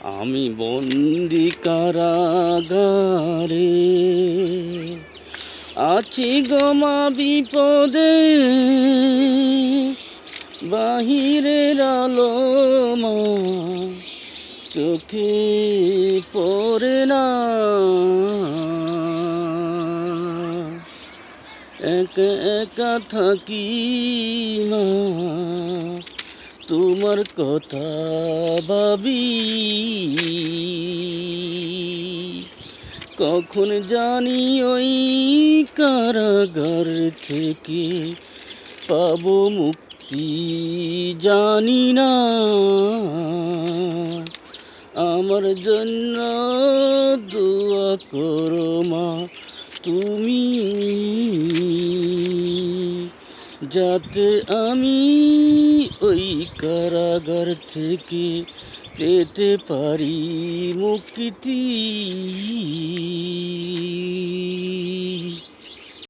আমি বন্দি কারাগারে আছি গমা বিপদে, বাহিরের আলো মা চোখে পড়ে না। একা একা থাকি মা, তোমার কথা ভাবি। কখন জানি ওই কারাগার থেকে পাবো মুক্তি, জানি না। আমার জন্য দোয়া করো মা তুমি, যাতে আমি ওই কারাগার থেকে পেতে পারি মুক্তি।